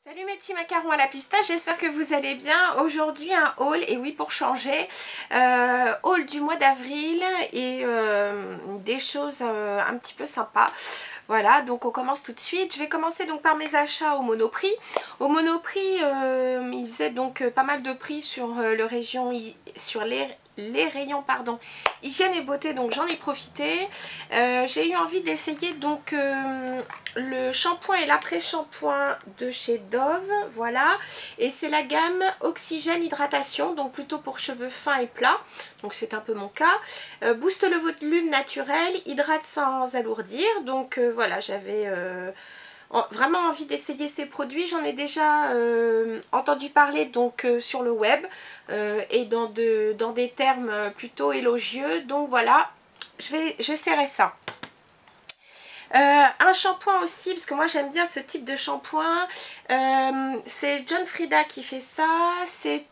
Salut mes petits macarons à la pistache, j'espère que vous allez bien. Aujourd'hui un haul, et oui pour changer, haul du mois d'avril et des choses un petit peu sympas. Voilà, donc on commence tout de suite. Je vais commencer donc par mes achats au Monoprix. Au Monoprix, ils faisaient donc pas mal de prix sur les rayons pardon, hygiène et beauté, donc j'en ai profité. J'ai eu envie d'essayer donc le shampoing et l'après-shampoing de chez Dove, voilà, et c'est la gamme Oxygène Hydratation, donc plutôt pour cheveux fins et plats, donc c'est un peu mon cas. Booste le volume naturel, hydrate sans alourdir, donc voilà, j'avais vraiment envie d'essayer ces produits. J'en ai déjà entendu parler donc sur le web et dans des termes plutôt élogieux, donc voilà, j'essaierai ça. Un shampoing aussi, parce que moi j'aime bien ce type de shampoing, c'est John Frieda qui fait ça, c'est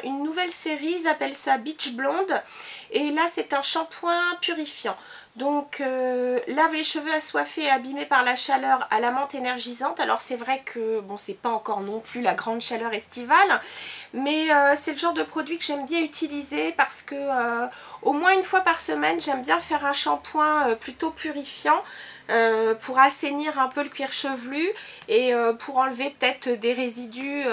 une nouvelle série, ils appellent ça Beach Blonde, et là c'est un shampoing purifiant. Donc lave les cheveux assoiffés et abîmés par la chaleur à la menthe énergisante. Alors c'est vrai que bon, c'est pas encore non plus la grande chaleur estivale, mais c'est le genre de produit que j'aime bien utiliser parce que au moins une fois par semaine j'aime bien faire un shampoing plutôt purifiant pour assainir un peu le cuir chevelu et pour enlever peut-être des résidus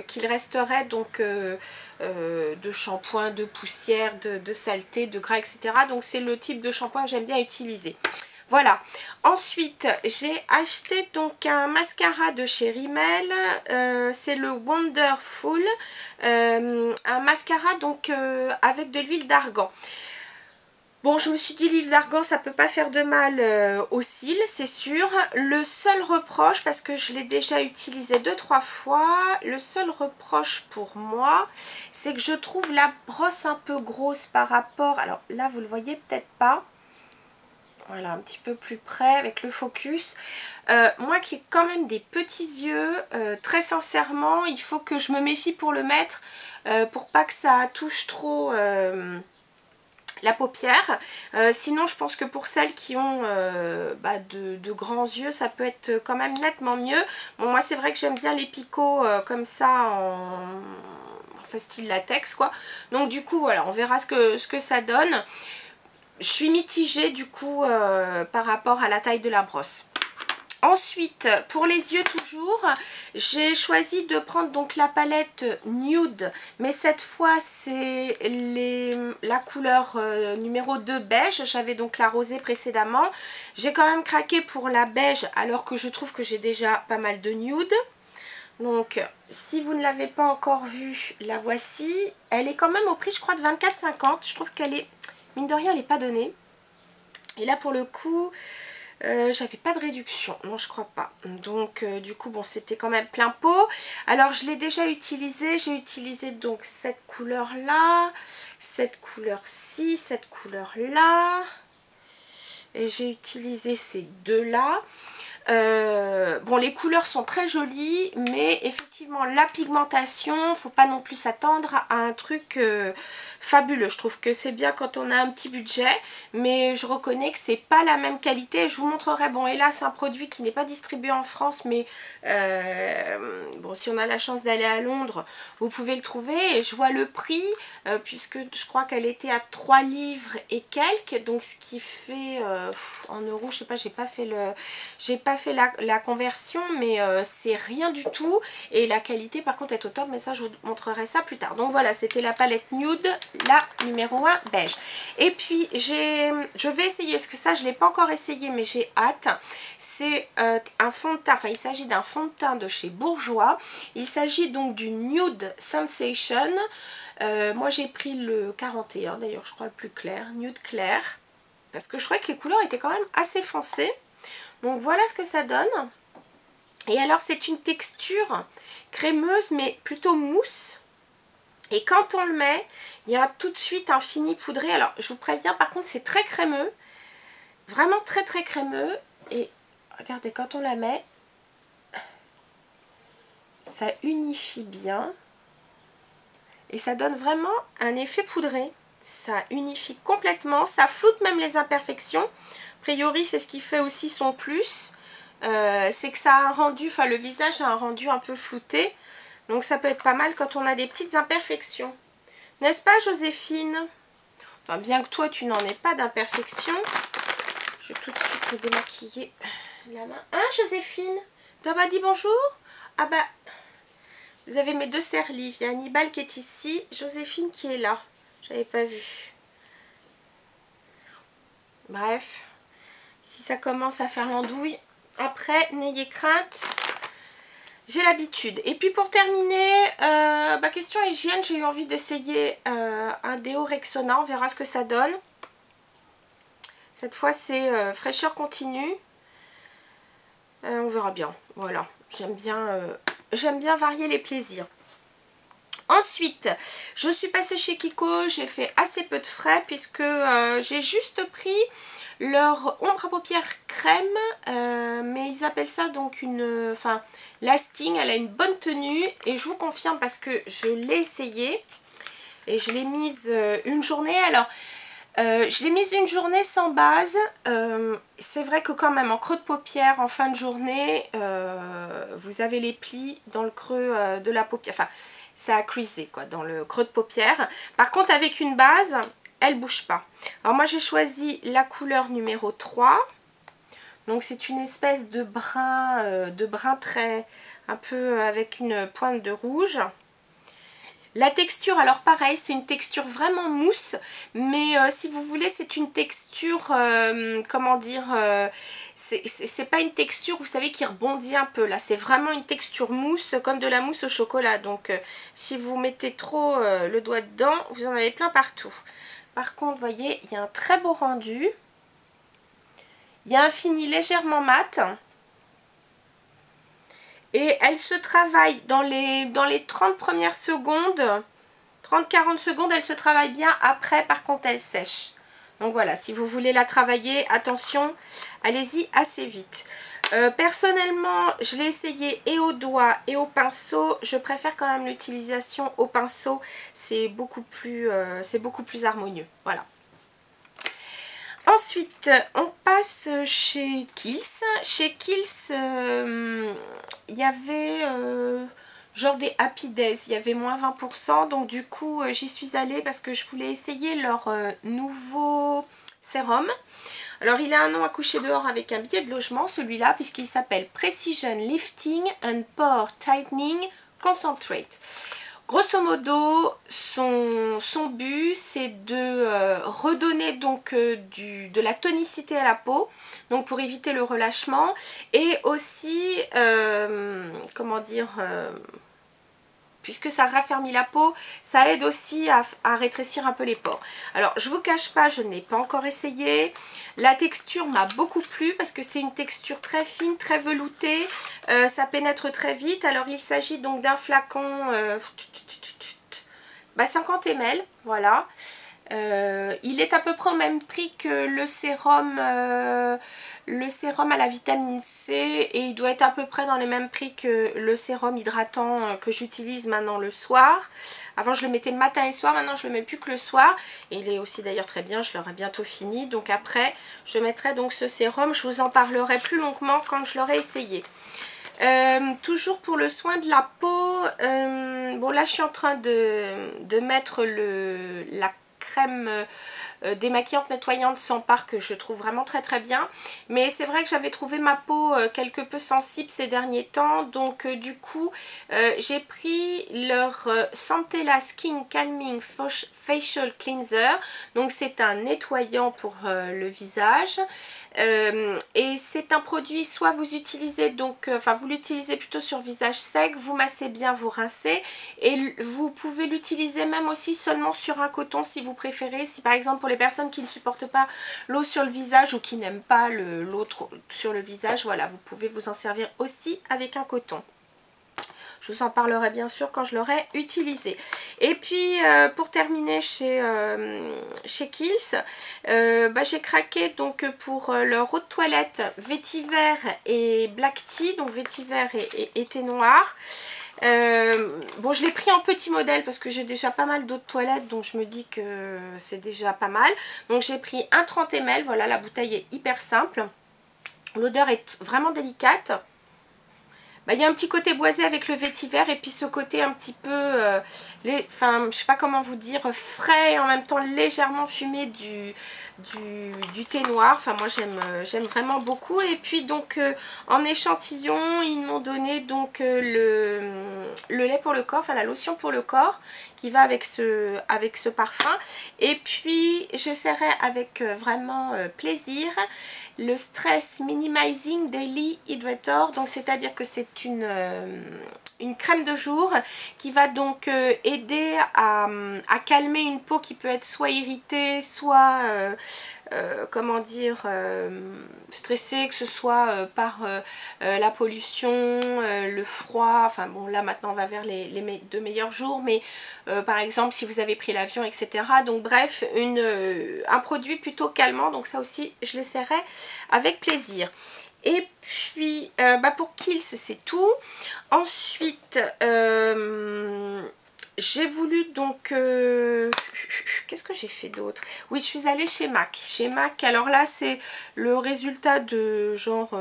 qu'il resterait donc de shampoing, de poussière, de saleté, de gras, etc. Donc c'est le type de shampoing que j'aime bien utiliser. Voilà. Ensuite, j'ai acheté donc un mascara de chez Rimmel. C'est le Wonderful. Un mascara donc avec de l'huile d'argan. Bon, je me suis dit l'huile d'argan ça peut pas faire de mal aux cils, c'est sûr. Le seul reproche, parce que je l'ai déjà utilisé 2-3 fois, le seul reproche pour moi, c'est que je trouve la brosse un peu grosse par rapport... Alors là, vous le voyez peut-être pas. Voilà, un petit peu plus près avec le focus. Moi qui ai quand même des petits yeux, très sincèrement, il faut que je me méfie pour le mettre, pour pas que ça touche trop... la paupière. Sinon je pense que pour celles qui ont de grands yeux ça peut être quand même nettement mieux. Bon, moi c'est vrai que j'aime bien les picots comme ça enfin style latex quoi. Donc du coup voilà, on verra ce que ça donne. Je suis mitigée du coup par rapport à la taille de la brosse. Ensuite, pour les yeux toujours, j'ai choisi de prendre donc la palette Nude, mais cette fois c'est la couleur numéro 2 beige. J'avais donc la rosée précédemment. J'ai quand même craqué pour la beige alors que je trouve que j'ai déjà pas mal de nude. Donc si vous ne l'avez pas encore vue, la voici. Elle est quand même au prix je crois de 24,50. Je trouve qu'elle est, mine de rien, elle n'est pas donnée. Et là pour le coup... j'avais pas de réduction, non je crois pas, donc du coup bon c'était quand même plein pot. Alors je l'ai déjà utilisé, j'ai utilisé donc cette couleur là, cette couleur-ci, cette couleur là, et j'ai utilisé ces deux là. Bon, les couleurs sont très jolies, mais effectivement la pigmentation, faut pas non plus s'attendre à un truc fabuleux. Je trouve que c'est bien quand on a un petit budget, mais je reconnais que c'est pas la même qualité. Je vous montrerai, bon, et là c'est un produit qui n'est pas distribué en France, mais bon, si on a la chance d'aller à Londres, vous pouvez le trouver. Et je vois le prix, puisque je crois qu'elle était à 3 livres et quelques, donc ce qui fait en euros, je sais pas, j'ai pas fait la conversion, mais c'est rien du tout, et la qualité par contre est au top, mais ça je vous montrerai ça plus tard. Donc voilà, c'était la palette Nude, la numéro 1 beige. Et puis je vais essayer, parce que ça je l'ai pas encore essayé mais j'ai hâte, c'est un fond de teint, enfin il s'agit d'un fond de teint de chez Bourjois. Il s'agit donc du Nude Sensation. Moi j'ai pris le 41 d'ailleurs, je crois le plus clair, Nude clair, parce que je crois que les couleurs étaient quand même assez foncées. Donc voilà ce que ça donne. Et alors c'est une texture crémeuse mais plutôt mousse. Et quand on le met, il y a tout de suite un fini poudré. Alors je vous préviens, par contre c'est très crémeux. Vraiment très très crémeux. Et regardez, quand on la met, ça unifie bien. Et ça donne vraiment un effet poudré. Ça unifie complètement. Ça floute même les imperfections. A priori c'est ce qui fait aussi son plus. c'est que ça a un rendu, enfin le visage a un rendu un peu flouté. Donc ça peut être pas mal quand on a des petites imperfections. N'est-ce pas Joséphine? Enfin bien que toi tu n'en aies pas d'imperfection. Je vais tout de suite me démaquiller la main. Hein Joséphine? T'as pas dit bonjour? Ah bah, vous avez mes deux serlives. Il y a Hannibal qui est ici, Joséphine qui est là. J'avais pas vu. Bref, si ça commence à faire l'andouille, après, n'ayez crainte. J'ai l'habitude. Et puis pour terminer, question hygiène, j'ai eu envie d'essayer un déo Rexona. On verra ce que ça donne. Cette fois, c'est fraîcheur continue. On verra bien. Voilà. J'aime bien varier les plaisirs. Ensuite, je suis passée chez Kiko. J'ai fait assez peu de frais puisque j'ai juste pris leur ombre à paupières crème. Mais ils appellent ça donc une... Enfin, lasting. Elle a une bonne tenue. Et je vous confirme parce que je l'ai essayé. Et je l'ai mise une journée. Alors... je l'ai mise une journée sans base. C'est vrai que quand même en creux de paupière en fin de journée, vous avez les plis dans le creux de la paupière. Enfin, ça a creasé quoi, dans le creux de paupière. Par contre, avec une base, elle bouge pas. Alors moi, j'ai choisi la couleur numéro 3. Donc c'est une espèce de brun très, un peu avec une pointe de rouge. La texture, alors pareil, c'est une texture vraiment mousse, mais si vous voulez, c'est une texture, comment dire, c'est pas une texture, vous savez, qui rebondit un peu, là, c'est vraiment une texture mousse, comme de la mousse au chocolat, donc si vous mettez trop le doigt dedans, vous en avez plein partout. Par contre, vous voyez, il y a un très beau rendu, il y a un fini légèrement mat. Et elle se travaille dans les 30 premières secondes, 30-40 secondes, elle se travaille bien. Après, par contre, elle sèche. Donc voilà, si vous voulez la travailler, attention, allez-y assez vite. Personnellement, je l'ai essayé et au doigt et au pinceau. Je préfère quand même l'utilisation au pinceau. C'est beaucoup plus harmonieux. Voilà. Ensuite, on passe chez Kiehl's. Chez Kiehl's, il y avait genre des Happy Days, il y avait moins 20%. Donc du coup, j'y suis allée parce que je voulais essayer leur nouveau sérum. Alors, il a un nom à coucher dehors avec un billet de logement, celui-là, puisqu'il s'appelle Precision Lifting and Pore Tightening Concentrate. Grosso modo, son but, c'est de redonner donc de la tonicité à la peau, donc pour éviter le relâchement, et aussi, comment dire, puisque ça raffermit la peau, ça aide aussi à rétrécir un peu les pores. Alors, je vous cache pas, je ne l'ai pas encore essayé. La texture m'a beaucoup plu parce que c'est une texture très fine, très veloutée. Ça pénètre très vite. Alors, il s'agit donc d'un flacon 50 ml, voilà. Il est à peu près au même prix que le sérum à la vitamine C et il doit être à peu près dans les mêmes prix que le sérum hydratant que j'utilise maintenant le soir. Avant je le mettais matin et soir, maintenant je le mets plus que le soir. Et il est aussi d'ailleurs très bien, je l'aurai bientôt fini. Donc après je mettrai donc ce sérum, je vous en parlerai plus longuement quand je l'aurai essayé. Toujours pour le soin de la peau, bon là je suis en train de mettre la crème démaquillante nettoyante sans part que je trouve vraiment très très bien, mais c'est vrai que j'avais trouvé ma peau quelque peu sensible ces derniers temps, donc du coup j'ai pris leur Centella Skin Calming Facial Cleanser. Donc c'est un nettoyant pour le visage. Et c'est un produit, soit vous utilisez donc, vous l'utilisez plutôt sur visage sec, vous massez bien, vous rincez, et vous pouvez l'utiliser même aussi seulement sur un coton si vous préférez. Si par exemple pour les personnes qui ne supportent pas l'eau sur le visage ou qui n'aiment pas l'eau sur le visage, voilà, vous pouvez vous en servir aussi avec un coton. Je vous en parlerai bien sûr quand je l'aurai utilisé. Et puis pour terminer chez Kiehl's, j'ai craqué donc pour leur eau de toilette vétiver et black tea, donc vétiver et thé noir. Bon, je l'ai pris en petit modèle parce que j'ai déjà pas mal d'eau de toilette, donc je me dis que c'est déjà pas mal. Donc j'ai pris un 30 ml, voilà, la bouteille est hyper simple. L'odeur est vraiment délicate. Bah, il y a un petit côté boisé avec le vétiver et puis ce côté un petit peu, enfin je sais pas comment vous dire, frais et en même temps légèrement fumé du thé noir. Enfin moi j'aime vraiment beaucoup. Et puis donc en échantillon ils m'ont donné donc le lait pour le corps, enfin la lotion pour le corps qui va avec ce parfum. Et puis j'essaierai avec vraiment plaisir le Stress Minimizing Daily Hydrator. Donc c'est à dire que c'est une crème de jour qui va donc aider à calmer une peau qui peut être soit irritée, soit comment dire, stressée, que ce soit par la pollution, le froid. Enfin bon, là maintenant on va vers les deux meilleurs jours, mais par exemple si vous avez pris l'avion, etc. Donc bref, un produit plutôt calmant, donc ça aussi je l'essaierai avec plaisir. Et puis bah pour Kiehl's c'est tout. Ensuite j'ai voulu donc qu'est-ce que j'ai fait d'autre? Oui, je suis allée chez MAC. Chez MAC, alors là c'est le résultat de genre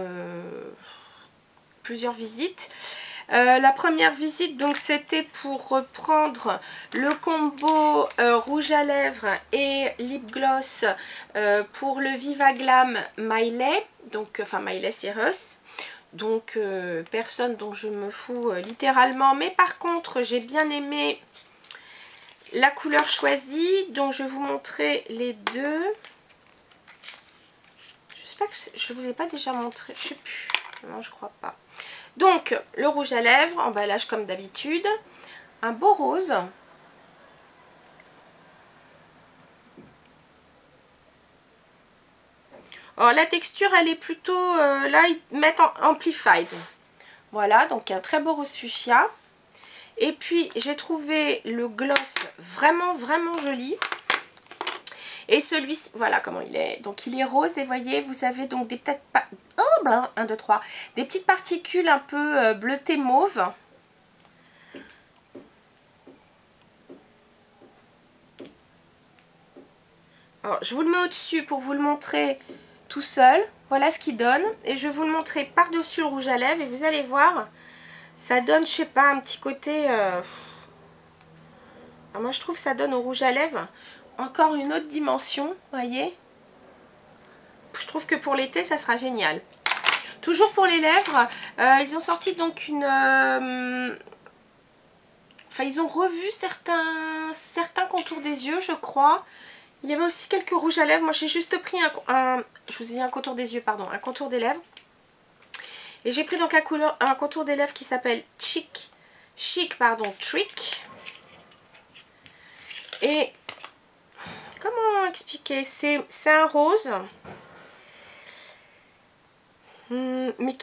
plusieurs visites. La première visite donc c'était pour reprendre le combo rouge à lèvres et lip gloss pour le Viva Glam Miley, donc enfin Miley Cyrus. Donc personne dont je me fous littéralement, mais par contre j'ai bien aimé la couleur choisie, donc je vais vous montrer les deux. J'espère que je vous l'ai pas déjà montré, je sais plus, non je crois pas. Donc le rouge à lèvres, emballage comme d'habitude, un beau rose. Alors la texture elle est plutôt, là ils mettent en amplified. Voilà, donc un très beau rose fuchsia. Et puis j'ai trouvé le gloss vraiment joli. Et celui-ci, voilà comment il est. Donc il est rose et voyez, vous avez donc des petites, oh, blanc, 1, 2, 3, des petites particules un peu bleutées mauve. Alors je vous le mets au-dessus pour vous le montrer tout seul. Voilà ce qu'il donne. Et je vais vous le montrer par-dessus le rouge à lèvres et vous allez voir, ça donne, je sais pas, un petit côté... Alors moi je trouve que ça donne au rouge à lèvres encore une autre dimension, voyez. Je trouve que pour l'été ça sera génial. Toujours pour les lèvres, ils ont sorti donc une... Enfin ils ont revu certains contours des yeux je crois. Il y avait aussi quelques rouges à lèvres. Moi j'ai juste pris je vous ai dit un contour des yeux, pardon, un contour des lèvres. Et j'ai pris donc un contour des lèvres qui s'appelle Chic Trick. Et comment expliquer, c'est un rose, mais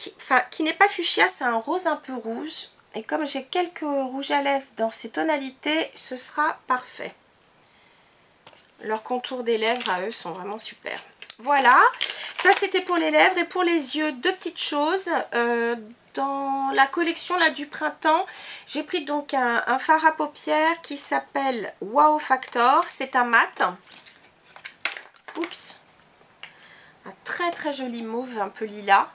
qui n'est pas fuchsia, c'est un rose un peu rouge. Et comme j'ai quelques rouges à lèvres dans ces tonalités, ce sera parfait. Leurs contours des lèvres à eux sont vraiment super. Voilà, ça c'était pour les lèvres. Et pour les yeux, deux petites choses. Dans la collection là du printemps, j'ai pris donc un fard à paupières qui s'appelle Wow Factor. C'est un mat. Oups. Un très joli mauve, un peu lilas.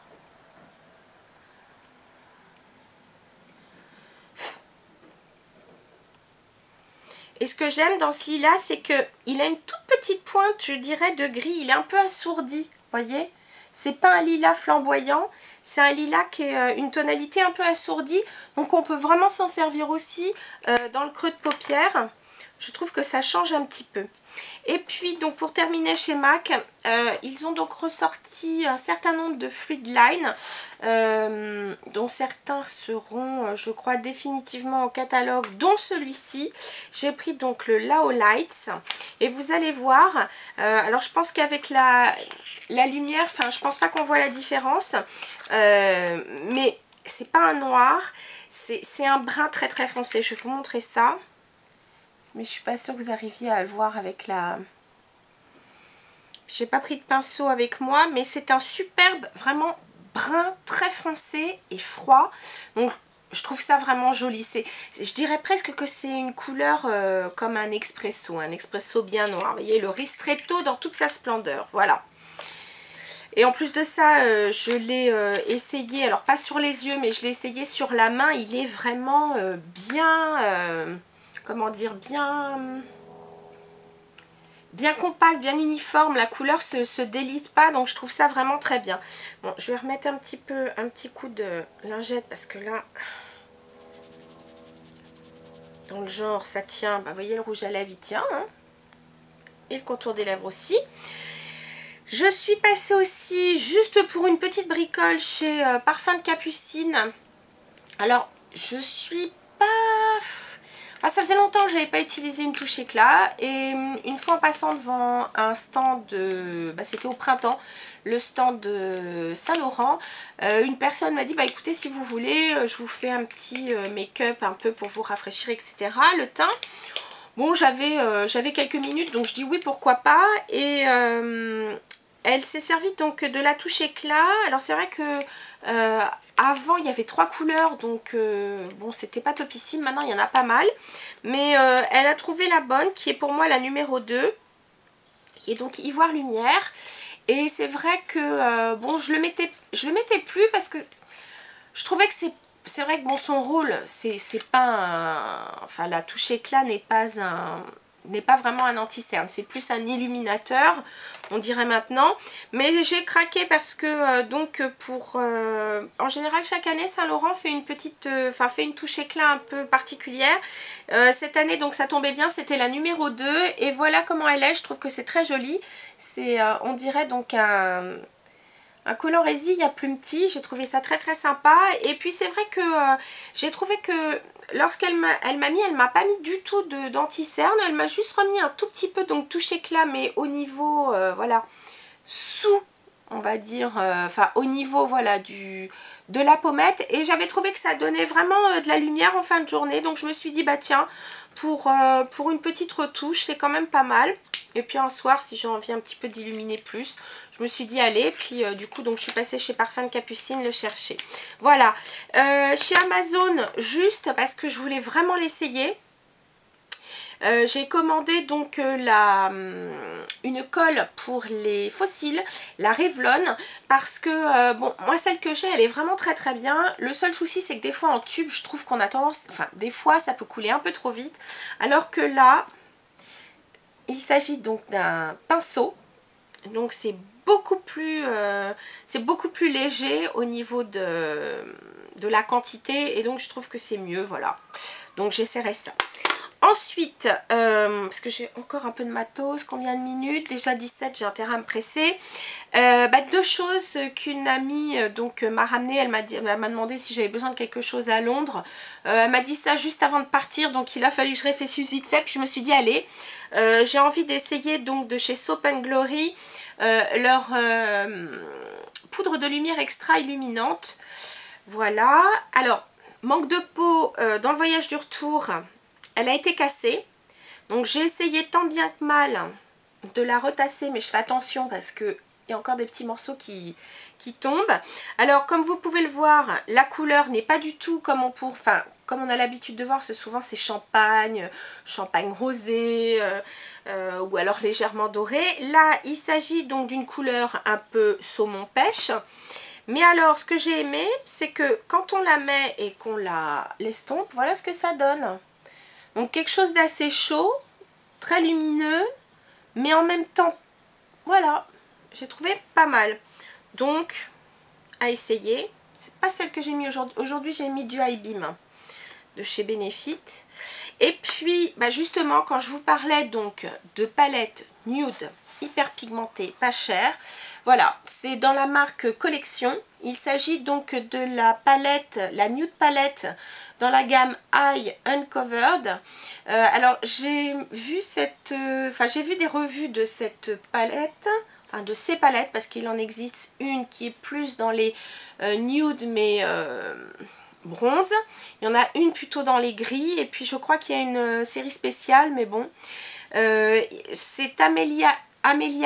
Et ce que j'aime dans ce lilas, c'est qu'il a une toute petite pointe, je dirais, de gris. Il est un peu assourdi, voyez. C'est pas un lilas flamboyant, c'est un lilas qui est une tonalité un peu assourdie. Donc on peut vraiment s'en servir aussi dans le creux de paupière. Je trouve que ça change un petit peu. Et puis donc pour terminer chez MAC, ils ont donc ressorti un certain nombre de fluid line, dont certains seront je crois définitivement au catalogue, dont celui-ci. J'ai pris donc le Lao Lights et vous allez voir, alors je pense qu'avec la lumière, enfin je pense pas qu'on voit la différence, mais c'est pas un noir, c'est un brun très foncé. Je vais vous montrer ça. Mais je suis pas sûre que vous arriviez à le voir avec la... J'ai pas pris de pinceau avec moi, mais c'est un superbe, vraiment brun, très foncé et froid. Donc je trouve ça vraiment joli. Je dirais presque que c'est une couleur comme un expresso bien noir. Vous voyez, le ristretto dans toute sa splendeur, voilà. Et en plus de ça, je l'ai essayé, alors pas sur les yeux, mais je l'ai essayé sur la main. Il est vraiment bien, comment dire, bien compact, bien uniforme. La couleur se délite pas, donc je trouve ça vraiment très bien. Bon, je vais remettre un petit coup de lingette parce que là, dans le genre, ça tient. Bah, vous voyez, le rouge à lèvres, il tient, hein. Et le contour des lèvres aussi. Je suis passée aussi, juste pour une petite bricole, chez Parfum de Capucine. Alors, je suis pas... Enfin, ça faisait longtemps que je n'avais pas utilisé une touche éclat. Et une fois en passant devant un stand de... Bah, c'était au printemps, le stand de Saint-Laurent. Une personne m'a dit, bah écoutez, si vous voulez, je vous fais un petit make-up un peu pour vous rafraîchir, etc. Le teint. Bon, j'avais quelques minutes, donc je dis oui, pourquoi pas. Et elle s'est servie donc de la touche éclat. Alors c'est vrai que avant il y avait 3 couleurs, donc bon, c'était pas topissime. Maintenant il y en a pas mal, mais elle a trouvé la bonne, qui est pour moi la numéro 2, qui est donc Ivoire Lumière. Et c'est vrai que bon, je le mettais plus parce que je trouvais que c'est vrai que bon, son rôle, c'est pas un... Enfin, la touche éclat n'est pas vraiment un anti-cerne, c'est plus un illuminateur, on dirait maintenant. Mais j'ai craqué parce que donc pour... en général, chaque année, Saint-Laurent fait une petite... fait une touche éclat un peu particulière. Cette année, donc ça tombait bien, c'était la numéro 2. Et voilà comment elle est, je trouve que c'est très joli. C'est, on dirait donc un color résille à plume petit. J'ai trouvé ça très très sympa. Et puis c'est vrai que j'ai trouvé que lorsqu'elle m'a mis, elle m'a pas mis du tout d'anti-cerne. Elle m'a juste remis un tout petit peu, donc touche éclat, mais au niveau, voilà, sous, on va dire, au niveau, voilà, de la pommette. Et j'avais trouvé que ça donnait vraiment de la lumière en fin de journée. Donc je me suis dit, bah tiens, pour une petite retouche, c'est quand même pas mal. Et puis un soir, si j'ai envie un petit peu d'illuminer plus, je me suis dit allez. Puis du coup, donc je suis passée chez Parfum de Capucine le chercher. Voilà. Chez Amazon, juste parce que je voulais vraiment l'essayer. J'ai commandé donc une colle pour les fossiles, la Revlon, parce que bon, moi celle que j'ai, elle est vraiment très très bien. Le seul souci, c'est que des fois en tube, je trouve qu'on a tendance, enfin des fois ça peut couler un peu trop vite, alors que là, il s'agit donc d'un pinceau, donc c'est beaucoup plus léger au niveau de la quantité, et donc je trouve que c'est mieux, voilà. Donc j'essaierai ça. Ensuite, parce que j'ai encore un peu de matos, combien de minutes? Déjà 17, j'ai intérêt à me presser. Deux choses qu'une amie m'a ramené. Elle m'a demandé si j'avais besoin de quelque chose à Londres. Elle m'a dit ça juste avant de partir, donc il a fallu que je réfléchisse vite fait. Puis je me suis dit allez, j'ai envie d'essayer donc de chez Soap & Glory leur poudre de lumière extra illuminante. Voilà. Alors, manque de peau, dans le voyage du retour, elle a été cassée. Donc j'ai essayé tant bien que mal de la retasser, mais je fais attention parce que il y a encore des petits morceaux qui tombent. Alors comme vous pouvez le voir, la couleur n'est pas du tout comme on a l'habitude de voir, souvent c'est champagne rosé, ou alors légèrement doré. Là il s'agit donc d'une couleur un peu saumon pêche. Mais alors ce que j'ai aimé, c'est que quand on la met et qu'on la l'estompe, voilà ce que ça donne. Donc quelque chose d'assez chaud, très lumineux, mais en même temps, voilà, j'ai trouvé pas mal. Donc, à essayer. C'est pas celle que j'ai mis aujourd'hui. Aujourd'hui, j'ai mis du High Beam de chez Benefit. Et puis, justement, quand je vous parlais donc de palette nude, hyper pigmentée, pas chère, voilà, c'est dans la marque Collection. Il s'agit donc de la palette, la nude palette dans la gamme Eye Uncovered. Alors j'ai vu j'ai vu des revues de cette palette, enfin de ces palettes, parce qu'il en existe une qui est plus dans les nude mais bronze. Il y en a une plutôt dans les gris, et puis je crois qu'il y a une série spéciale, mais bon. C'est Amelia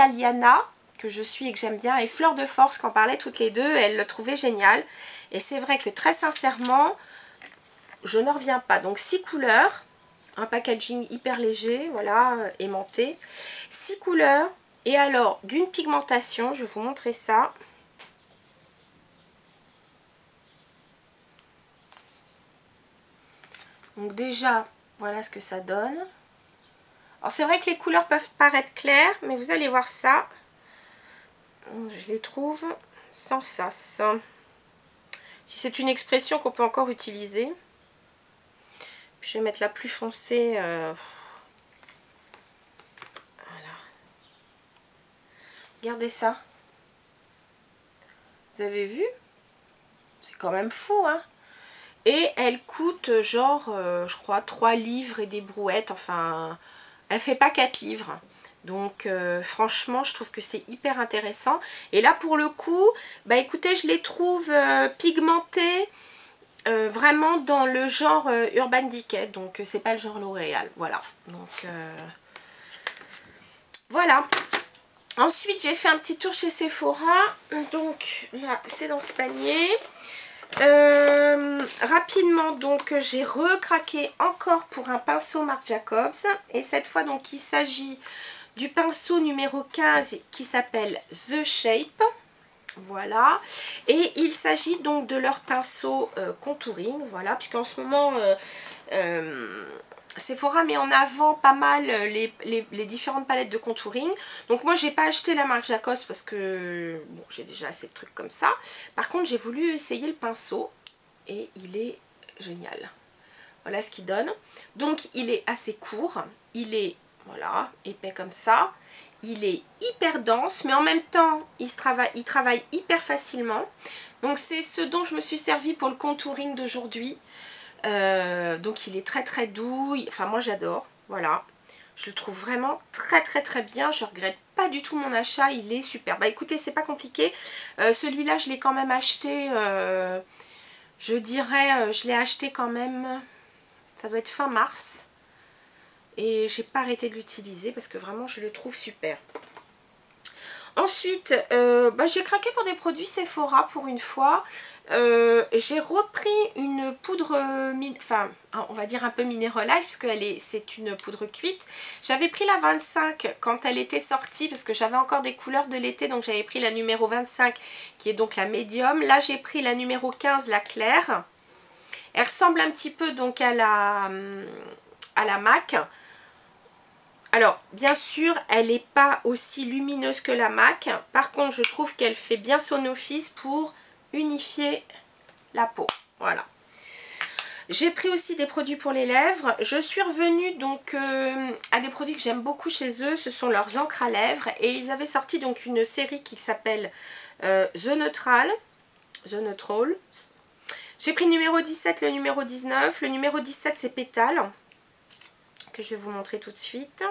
Liana, que je suis et que j'aime bien, et Fleur de Force, qu'en parlaient toutes les deux, elles le trouvaient génial. Et c'est vrai que très sincèrement, je n'en reviens pas. Donc 6 couleurs, un packaging hyper léger, voilà, aimanté. 6 couleurs, Et alors, d'une pigmentation, je vais vous montrer ça. Donc déjà, voilà ce que ça donne. Alors c'est vrai que les couleurs peuvent paraître claires, mais vous allez voir ça. Je les trouve sans sas. Si c'est une expression qu'on peut encore utiliser. Puis je vais mettre la plus foncée. Voilà. Regardez ça. Vous avez vu? C'est quand même fou, hein? Et elle coûte genre, je crois, 3 livres et des brouettes. Enfin, elle fait pas 4 livres. Donc, franchement, je trouve que c'est hyper intéressant. Et là, pour le coup, bah écoutez, je les trouve pigmentées vraiment dans le genre Urban Decay. Donc, c'est pas le genre L'Oréal. Voilà. Donc, voilà. Ensuite, j'ai fait un petit tour chez Sephora. Donc, là, c'est dans ce panier. Rapidement, donc j'ai recraqué encore pour un pinceau Marc Jacobs, et cette fois donc il s'agit du pinceau numéro 15 qui s'appelle The Shape. Voilà, et il s'agit donc de leur pinceau contouring, voilà, puisqu'en ce moment Sephora met en avant pas mal les différentes palettes de contouring. Donc moi j'ai pas acheté la marque Jacobs parce que bon, j'ai déjà assez de trucs comme ça. Par contre j'ai voulu essayer le pinceau et il est génial. Voilà ce qu'il donne. Donc il est assez court, il est voilà épais comme ça. Il est hyper dense, mais en même temps il travaille hyper facilement. Donc c'est ce dont je me suis servi pour le contouring d'aujourd'hui. Donc il est très très doux, enfin moi j'adore, voilà, je le trouve vraiment très très très bien, je regrette pas du tout mon achat, il est super. Bah écoutez, c'est pas compliqué, celui-là je l'ai quand même acheté, je dirais, je l'ai acheté quand même, ça doit être fin mars, et j'ai pas arrêté de l'utiliser parce que vraiment je le trouve super. Ensuite, j'ai craqué pour des produits Sephora pour une fois. J'ai repris une poudre, enfin on va dire un peu minéralisée puisque c'est une poudre cuite. J'avais pris la 25 quand elle était sortie parce que j'avais encore des couleurs de l'été, donc j'avais pris la numéro 25 qui est donc la médium. Là j'ai pris la numéro 15, la claire. Elle ressemble un petit peu donc à la MAC. Alors, bien sûr, elle n'est pas aussi lumineuse que la MAC. Par contre, je trouve qu'elle fait bien son office pour unifier la peau. Voilà. J'ai pris aussi des produits pour les lèvres. Je suis revenue donc à des produits que j'aime beaucoup chez eux. Ce sont leurs encres à lèvres. Et ils avaient sorti donc une série qui s'appelle The Neutral. J'ai pris le numéro 17, le numéro 19. Le numéro 17, c'est Pétale, que je vais vous montrer tout de suite.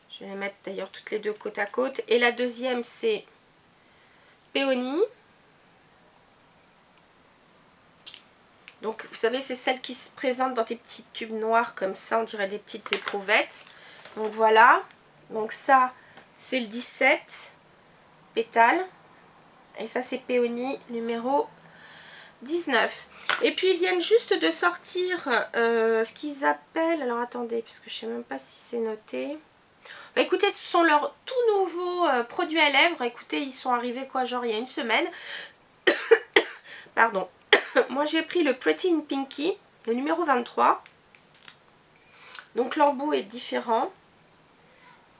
Je vais les mettre d'ailleurs toutes les deux côte à côte. Et la deuxième, c'est Péonie. Donc, vous savez, c'est celle qui se présente dans des petits tubes noirs comme ça. On dirait des petites éprouvettes. Donc, voilà. Donc, ça, c'est le 17. Pétale. Et ça, c'est Péonie numéro 19. Et puis, ils viennent juste de sortir ce qu'ils appellent... Alors, attendez, parce que je ne sais même pas si c'est noté... Bah écoutez, ce sont leurs tout nouveaux produits à lèvres. Écoutez, ils sont arrivés quoi, genre il y a une semaine. Pardon. Moi j'ai pris le Pretty in Pinky, le numéro 23. Donc l'embout est différent.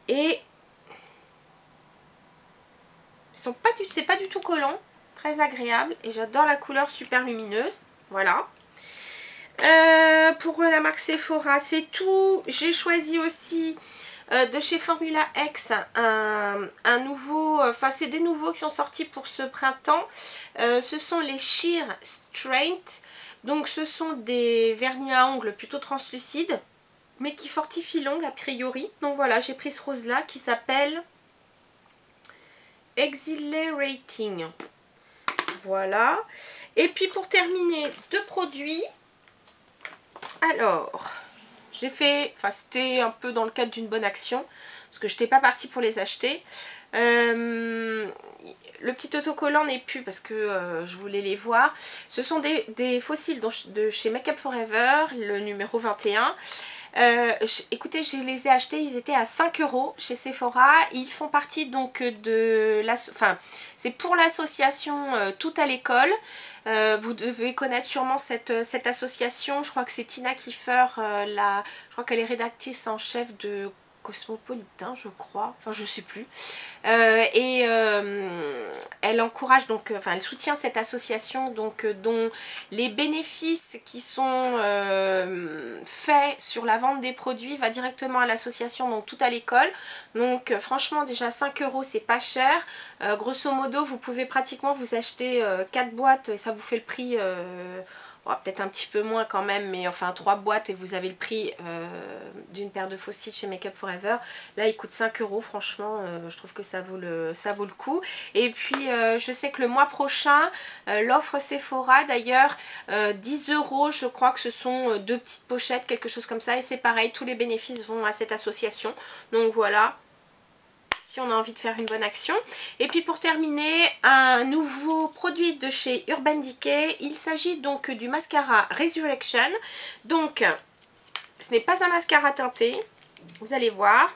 Et c'est pas du tout collant. Très agréable. Et j'adore la couleur super lumineuse. Voilà. Pour la marque Sephora, c'est tout. J'ai choisi aussi... de chez Formula X, un nouveau, enfin c'est des nouveaux qui sont sortis pour ce printemps. Ce sont les Sheer Straight. Donc ce sont des vernis à ongles plutôt translucides, mais qui fortifient l'ongle a priori. Donc voilà, j'ai pris ce rose là qui s'appelle Exhilarating. Voilà. Et puis pour terminer, deux produits. Alors... j'ai fait, enfin c'était un peu dans le cadre d'une bonne action, parce que je n'étais pas partie pour les acheter. Le petit autocollant n'est plus parce que je voulais les voir. Ce sont des fossiles de chez Make Up For Ever, le numéro 21. Écoutez, je les ai achetés, ils étaient à 5 € chez Sephora. Ils font partie donc de la... Enfin, c'est pour l'association Tout à l'école. Vous devez connaître sûrement cette association. Je crois que c'est Tina Kiefer, je crois qu'elle est rédactrice en chef de Cosmopolitain, je crois, enfin je sais plus, elle encourage donc, enfin elle soutient cette association donc dont les bénéfices qui sont faits sur la vente des produits va directement à l'association, donc Tout à l'école. Donc franchement déjà 5 € c'est pas cher, grosso modo vous pouvez pratiquement vous acheter 4 boîtes et ça vous fait le prix, peut-être un petit peu moins quand même, mais enfin 3 boîtes et vous avez le prix d'une paire de fossiles chez Make Up For Ever. Là il coûte 5 €, franchement je trouve que ça vaut le coup. Et puis je sais que le mois prochain l'offre Sephora d'ailleurs, 10 € je crois que ce sont 2 petites pochettes, quelque chose comme ça, et c'est pareil, tous les bénéfices vont à cette association. Donc voilà, si on a envie de faire une bonne action. Et puis pour terminer, un nouveau produit de chez Urban Decay. Il s'agit donc du mascara Resurrection. Donc ce n'est pas un mascara teinté, vous allez voir.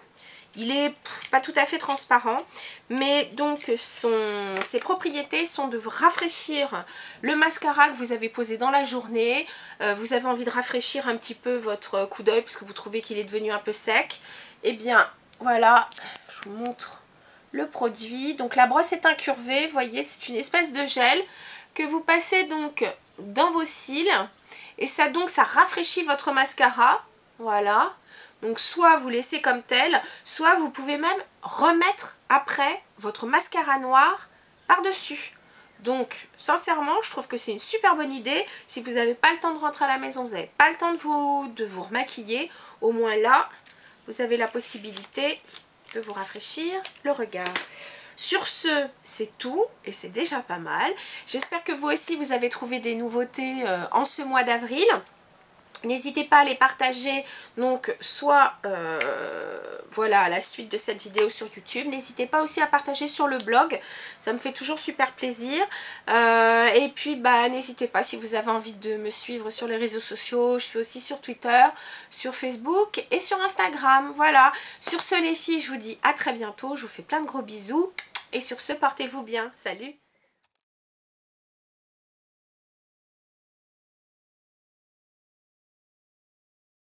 Il est pas tout à fait transparent, mais donc ses propriétés sont de rafraîchir le mascara que vous avez posé dans la journée. Vous avez envie de rafraîchir un petit peu votre coup d'œil parce que vous trouvez qu'il est devenu un peu sec. Et bien voilà, je vous montre le produit. Donc la brosse est incurvée, vous voyez, c'est une espèce de gel que vous passez donc dans vos cils. Et ça rafraîchit votre mascara, voilà. Donc soit vous laissez comme tel, soit vous pouvez même remettre après votre mascara noir par-dessus. Donc sincèrement je trouve que c'est une super bonne idée. Si vous n'avez pas le temps de rentrer à la maison, vous n'avez pas le temps de vous remaquiller, au moins là vous avez la possibilité de vous rafraîchir le regard. Sur ce, c'est tout et c'est déjà pas mal. J'espère que vous aussi vous avez trouvé des nouveautés en ce mois d'avril. N'hésitez pas à les partager, donc soit voilà, à la suite de cette vidéo sur YouTube. N'hésitez pas aussi à partager sur le blog, ça me fait toujours super plaisir. Et puis n'hésitez pas si vous avez envie de me suivre sur les réseaux sociaux. Je suis aussi sur Twitter, sur Facebook et sur Instagram. Voilà, sur ce les filles, je vous dis à très bientôt. Je vous fais plein de gros bisous et sur ce, portez-vous bien. Salut!